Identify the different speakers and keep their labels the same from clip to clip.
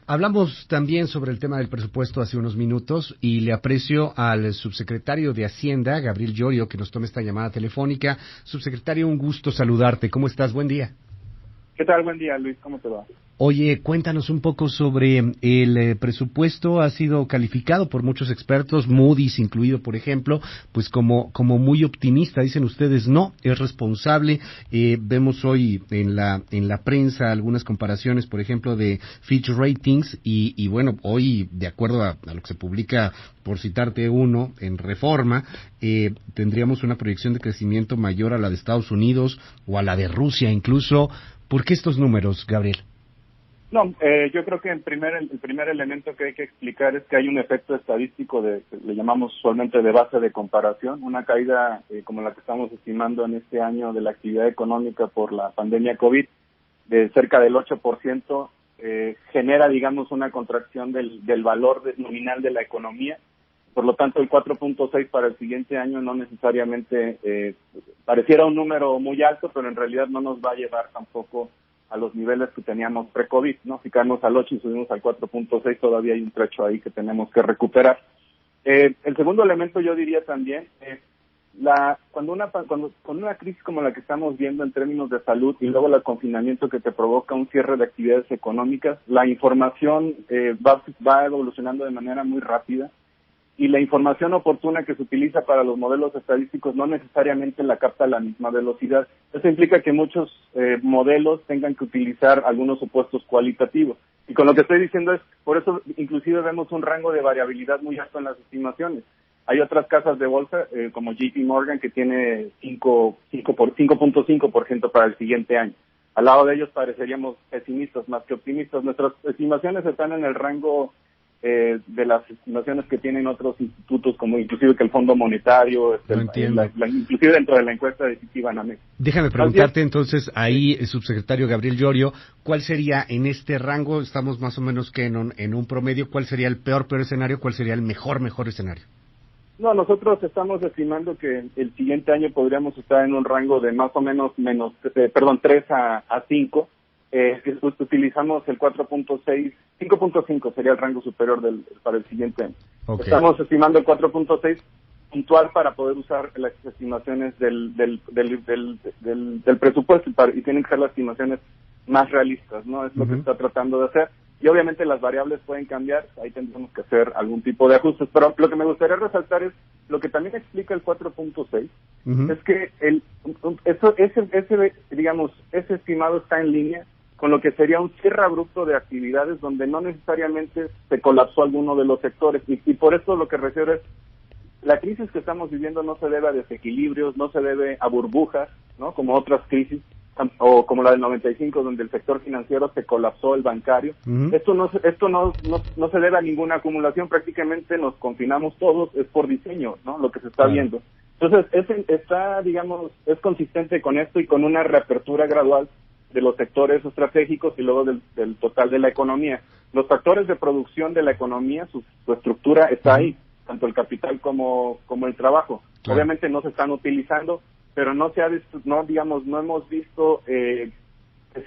Speaker 1: Hablamos también sobre el tema del presupuesto hace unos minutos y le aprecio al subsecretario de Hacienda, Gabriel Llorio, que nos tome esta llamada telefónica. Subsecretario, un gusto saludarte. ¿Cómo estás? Buen día.
Speaker 2: ¿Qué tal? Buen día, Luis. ¿Cómo te va?
Speaker 1: Oye, cuéntanos un poco sobre el presupuesto. Ha sido calificado por muchos expertos, Moody's incluido, por ejemplo, pues como muy optimista. Dicen ustedes, no, es responsable. Vemos hoy en la prensa algunas comparaciones, por ejemplo, de Fitch Ratings y bueno, hoy, de acuerdo a lo que se publica, por citarte uno, en Reforma, tendríamos una proyección de crecimiento mayor a la de Estados Unidos o a la de Rusia incluso. ¿Por qué estos números, Gabriel?
Speaker 2: No, yo creo que el primer elemento que hay que explicar es que hay un efecto estadístico le llamamos usualmente de base de comparación, una caída como la que estamos estimando en este año de la actividad económica por la pandemia COVID de cerca del 8%, genera, digamos, una contracción del valor nominal de la economía. Por lo tanto, el 4.6 para el siguiente año no necesariamente pareciera un número muy alto, pero en realidad no nos va a llevar tampoco a los niveles que teníamos pre-COVID, ¿no? Si caemos al 8 y subimos al 4.6, todavía hay un trecho ahí que tenemos que recuperar. El segundo elemento yo diría también es con una crisis como la que estamos viendo en términos de salud y luego el confinamiento que te provoca un cierre de actividades económicas, la información va evolucionando de manera muy rápida. Y la información oportuna que se utiliza para los modelos estadísticos no necesariamente la capta a la misma velocidad. Eso implica que muchos modelos tengan que utilizar algunos supuestos cualitativos. Y con lo que estoy diciendo es, por eso inclusive vemos un rango de variabilidad muy alto en las estimaciones. Hay otras casas de bolsa, como JP Morgan, que tiene 5.5% para el siguiente año. Al lado de ellos pareceríamos pesimistas más que optimistas. Nuestras estimaciones están en el rango de las estimaciones que tienen otros institutos, como inclusive que el Fondo Monetario, inclusive dentro de la encuesta de Citibanamex.
Speaker 1: Déjame preguntarte entonces ahí, el subsecretario Gabriel Llorio, ¿cuál sería en este rango? Estamos más o menos que en un promedio. ¿Cuál sería el peor escenario? ¿Cuál sería el mejor escenario?
Speaker 2: No, nosotros estamos estimando que el siguiente año podríamos estar en un rango de más o menos 3 a 5. Utilizamos el 4.6, 5.5 sería el rango superior para el siguiente año. Okay. Estamos estimando el 4.6 puntual para poder usar las estimaciones del presupuesto y tienen que ser las estimaciones más realistas, ¿no? Es lo que se está tratando de hacer. Y obviamente las variables pueden cambiar, ahí tendremos que hacer algún tipo de ajustes, pero lo que me gustaría resaltar es lo que también explica el 4.6, es que ese estimado está en línea con lo que sería un cierre abrupto de actividades donde no necesariamente se colapsó alguno de los sectores. Y por eso lo que refiero es, la crisis que estamos viviendo no se debe a desequilibrios, no se debe a burbujas, ¿no? Como otras crisis, o como la del 95, donde el sector financiero se colapsó, el bancario. Esto no se debe a ninguna acumulación, prácticamente nos confinamos todos, es por diseño, ¿no? Lo que se está viendo. Entonces, es consistente con esto y con una reapertura gradual de los sectores estratégicos y luego del total de la economía. Los factores de producción de la economía, su estructura está ahí, tanto el capital como el trabajo. Claro. Obviamente no se están utilizando, pero no hemos visto que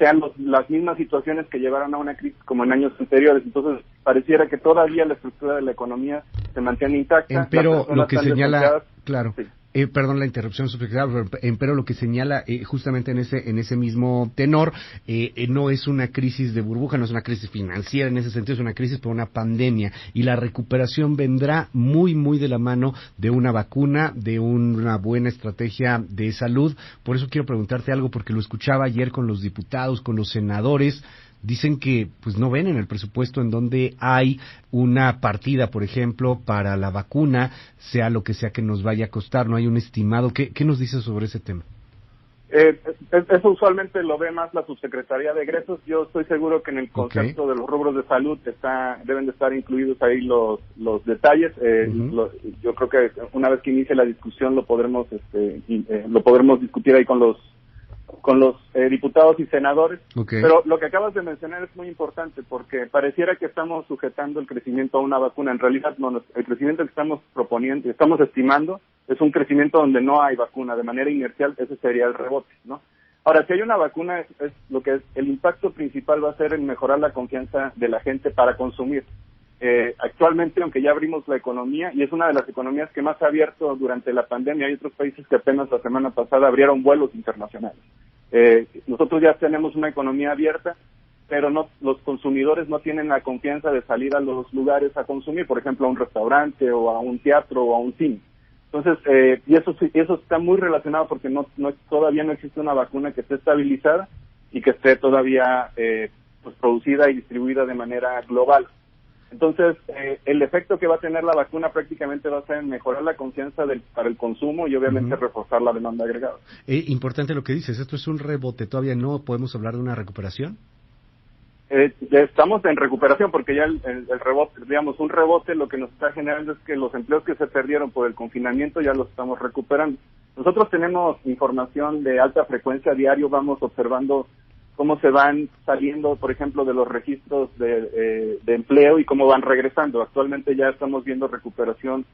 Speaker 2: sean las mismas situaciones que llevaron a una crisis como en años anteriores. Entonces, pareciera que todavía la estructura de la economía se mantiene intacta.
Speaker 1: Pero lo que señala, claro. Sí. Perdón la interrupción, subsecretario, pero lo que señala justamente en ese mismo tenor, no es una crisis de burbuja, no es una crisis financiera, en ese sentido es una crisis por una pandemia, y la recuperación vendrá muy, muy de la mano de una vacuna, de una buena estrategia de salud. Por eso quiero preguntarte algo, porque lo escuchaba ayer con los diputados, con los senadores. Dicen que pues no ven en el presupuesto en donde hay una partida, por ejemplo, para la vacuna, sea lo que sea que nos vaya a costar, no hay un estimado. ¿Qué nos dice sobre ese tema?
Speaker 2: Eso usualmente lo ve más la Subsecretaría de Egresos. Yo estoy seguro que en el concepto de los rubros de salud deben de estar incluidos ahí los detalles. Yo creo que una vez que inicie la discusión lo podremos discutir ahí con los diputados y senadores, pero lo que acabas de mencionar es muy importante porque pareciera que estamos sujetando el crecimiento a una vacuna. En realidad no, el crecimiento que estamos proponiendo, estamos estimando, es un crecimiento donde no hay vacuna, de manera inercial ese sería el rebote, ¿no? Ahora, si hay una vacuna, es lo que es, el impacto principal va a ser en mejorar la confianza de la gente para consumir. Actualmente, aunque ya abrimos la economía, y es una de las economías que más ha abierto durante la pandemia, hay otros países que apenas la semana pasada abrieron vuelos internacionales. Nosotros ya tenemos una economía abierta, pero no, los consumidores no tienen la confianza de salir a los lugares a consumir, por ejemplo, a un restaurante o a un teatro o a un cine. Entonces, y eso está muy relacionado porque todavía no existe una vacuna que esté estabilizada y que esté todavía pues producida y distribuida de manera global. Entonces, el efecto que va a tener la vacuna prácticamente va a ser en mejorar la confianza para el consumo y obviamente reforzar la demanda agregada.
Speaker 1: Importante lo que dices, esto es un rebote, todavía no podemos hablar de una recuperación.
Speaker 2: Ya estamos en recuperación porque ya el rebote, digamos, un rebote lo que nos está generando es que los empleos que se perdieron por el confinamiento ya los estamos recuperando. Nosotros tenemos información de alta frecuencia diario, vamos observando cómo se van saliendo, por ejemplo, de los registros de empleo y cómo van regresando. Actualmente ya estamos viendo recuperación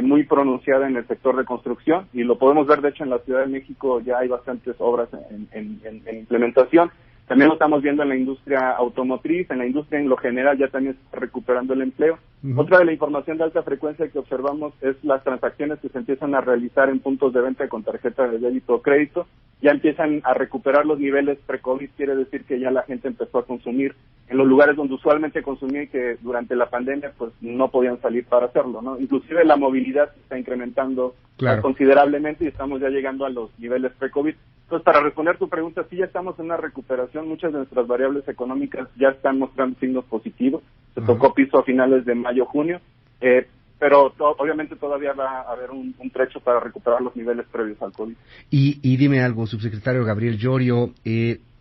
Speaker 2: muy pronunciada en el sector de construcción y lo podemos ver, de hecho, en la Ciudad de México ya hay bastantes obras en implementación. También lo estamos viendo en la industria automotriz, en la industria en lo general ya también se está recuperando el empleo. Otra de la información de alta frecuencia que observamos es las transacciones que se empiezan a realizar en puntos de venta con tarjeta de débito o crédito. Ya empiezan a recuperar los niveles pre-COVID, quiere decir que ya la gente empezó a consumir en los lugares donde usualmente consumía y que durante la pandemia pues no podían salir para hacerlo, ¿no? Inclusive la movilidad se está incrementando considerablemente y estamos ya llegando a los niveles pre-COVID. Entonces, para responder tu pregunta, sí ya estamos en una recuperación, muchas de nuestras variables económicas ya están mostrando signos positivos, se tocó piso a finales de mayo, junio, pero obviamente todavía va a haber un trecho para recuperar los niveles previos al COVID.
Speaker 1: Y dime algo, subsecretario Gabriel Llorio,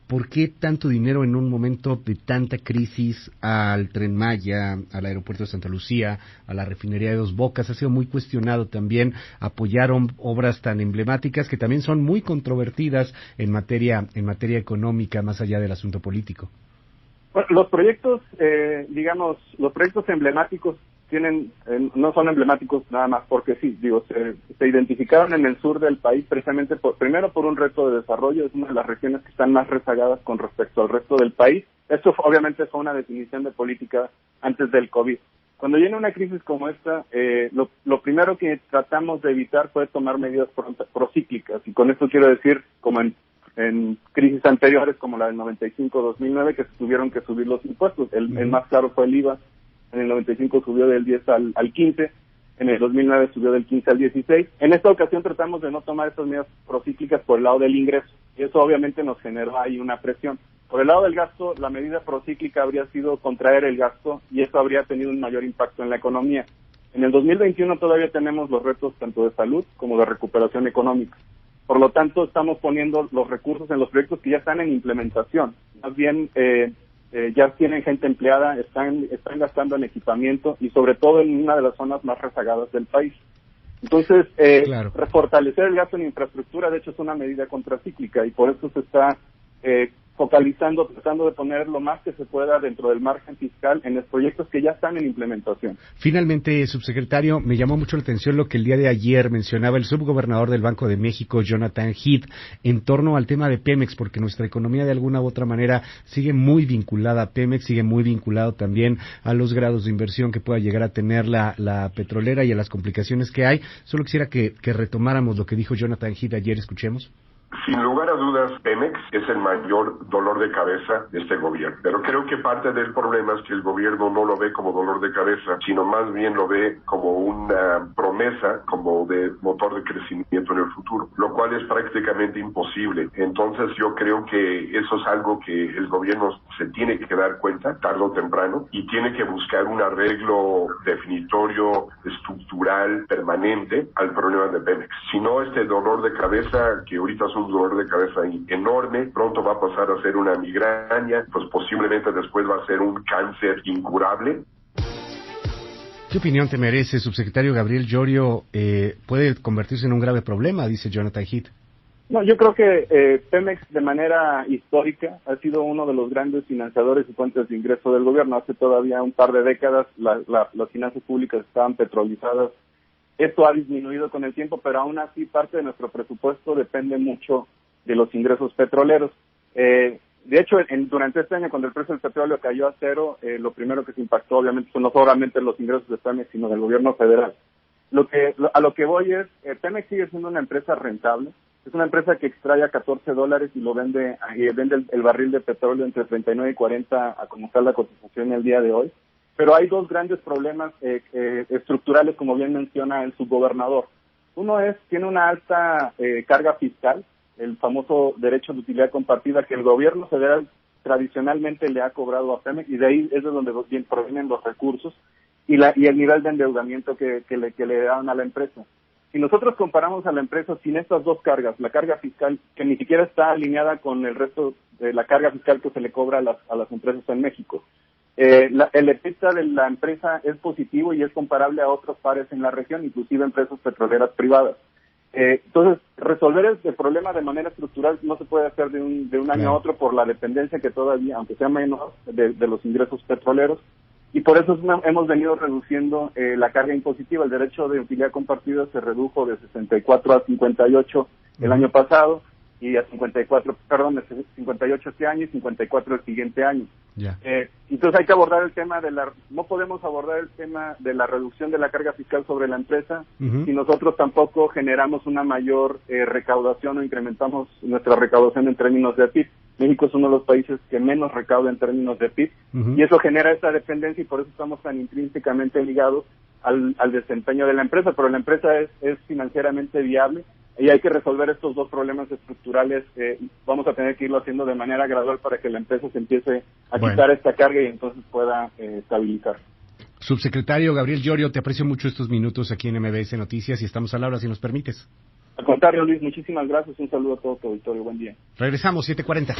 Speaker 1: ¿por qué tanto dinero en un momento de tanta crisis al Tren Maya, al aeropuerto de Santa Lucía, a la refinería de Dos Bocas? Ha sido muy cuestionado también. Apoyaron obras tan emblemáticas que también son muy controvertidas en materia económica, más allá del asunto político.
Speaker 2: Bueno, los proyectos, los proyectos emblemáticos no son emblemáticos nada más porque sí, se identificaron en el sur del país precisamente primero por un reto de desarrollo, es una de las regiones que están más rezagadas con respecto al resto del país. Esto obviamente fue una definición de política antes del COVID. Cuando viene una crisis como esta, lo primero que tratamos de evitar fue tomar medidas procíclicas, y con esto quiero decir, como en crisis anteriores como la del 95-2009, que se tuvieron que subir los impuestos. El más claro fue el IVA. En el 95 subió del 10 al 15, en el 2009 subió del 15 al 16. En esta ocasión tratamos de no tomar estas medidas procíclicas por el lado del ingreso, y eso obviamente nos generó ahí una presión. Por el lado del gasto, la medida procíclica habría sido contraer el gasto, y eso habría tenido un mayor impacto en la economía. En el 2021 todavía tenemos los retos tanto de salud como de recuperación económica. Por lo tanto, estamos poniendo los recursos en los proyectos que ya están en implementación. Más bien, ya tienen gente empleada, están gastando en equipamiento y sobre todo en una de las zonas más rezagadas del país. Entonces, fortalecer el gasto en infraestructura, de hecho, es una medida contracíclica y por eso se está focalizando, tratando de poner lo más que se pueda dentro del margen fiscal en los proyectos que ya están en implementación.
Speaker 1: Finalmente, subsecretario, me llamó mucho la atención lo que el día de ayer mencionaba el subgobernador del Banco de México, Jonathan Heath, en torno al tema de Pemex, porque nuestra economía de alguna u otra manera sigue muy vinculada a Pemex, sigue muy vinculado también a los grados de inversión que pueda llegar a tener la petrolera y a las complicaciones que hay. Solo quisiera que retomáramos lo que dijo Jonathan Heath ayer. Escuchemos.
Speaker 3: Sin lugar a dudas, Pemex es el mayor dolor de cabeza de este gobierno. Pero creo que parte del problema es que el gobierno no lo ve como dolor de cabeza, sino más bien lo ve como una promesa, como de motor de crecimiento en el futuro, lo cual es prácticamente imposible. Entonces yo creo que eso es algo que el gobierno se tiene que dar cuenta, tarde o temprano, y tiene que buscar un arreglo definitorio, estructural, permanente al problema de Pemex. Si no, este dolor de cabeza, que ahorita es un dolor de cabeza enorme, pronto va a pasar a ser una migraña, pues posiblemente después va a ser un cáncer incurable.
Speaker 1: ¿Qué opinión te merece, subsecretario Gabriel Llorio? Puede convertirse en un grave problema, dice Jonathan Heath.
Speaker 2: No, yo creo que Pemex de manera histórica ha sido uno de los grandes financiadores y fuentes de ingreso del gobierno. Hace todavía un par de décadas las finanzas públicas estaban petrolizadas. Esto ha disminuido con el tiempo, pero aún así parte de nuestro presupuesto depende mucho de los ingresos petroleros. De hecho, durante este año, cuando el precio del petróleo cayó a cero, lo primero que se impactó, obviamente, no solamente los ingresos de Pemex, sino del gobierno federal. A lo que voy es, Pemex sigue siendo una empresa rentable. Es una empresa que extrae a $14 y lo vende el barril de petróleo entre 39 y 40 a como está la cotización el día de hoy. Pero hay dos grandes problemas estructurales, como bien menciona el subgobernador. Uno tiene una alta carga fiscal, el famoso derecho de utilidad compartida que el gobierno federal tradicionalmente le ha cobrado a Pemex, y de ahí es de donde provienen los recursos y el nivel de endeudamiento que le dan a la empresa. Si nosotros comparamos a la empresa sin estas dos cargas, la carga fiscal que ni siquiera está alineada con el resto de la carga fiscal que se le cobra a las empresas en México, el EBITDA de la empresa es positivo y es comparable a otros pares en la región, inclusive empresas petroleras privadas. Entonces, resolver este problema de manera estructural no se puede hacer de un año a otro por la dependencia que todavía, aunque sea menos, de los ingresos petroleros. Y por eso hemos venido reduciendo la carga impositiva. El derecho de utilidad compartida se redujo de 64 a 58 el año pasado, y a 58 este año y 54 el siguiente año.
Speaker 1: Yeah.
Speaker 2: Entonces hay que abordar el tema no podemos abordar el tema de la reducción de la carga fiscal sobre la empresa si nosotros tampoco generamos una mayor recaudación o incrementamos nuestra recaudación en términos de PIB. México es uno de los países que menos recauda en términos de PIB, y eso genera esta dependencia, y por eso estamos tan intrínsecamente ligados al desempeño de la empresa. Pero la empresa es financieramente viable, y hay que resolver estos dos problemas estructurales. Vamos a tener que irlo haciendo de manera gradual para que la empresa se empiece a quitar esta carga y entonces pueda estabilizar.
Speaker 1: Subsecretario Gabriel Llorio, te aprecio mucho estos minutos aquí en MBS Noticias y estamos a la hora, si nos permites.
Speaker 2: Al contrario, Luis, muchísimas gracias. Un saludo a todo tu auditorio. Buen día.
Speaker 1: Regresamos, 7:40.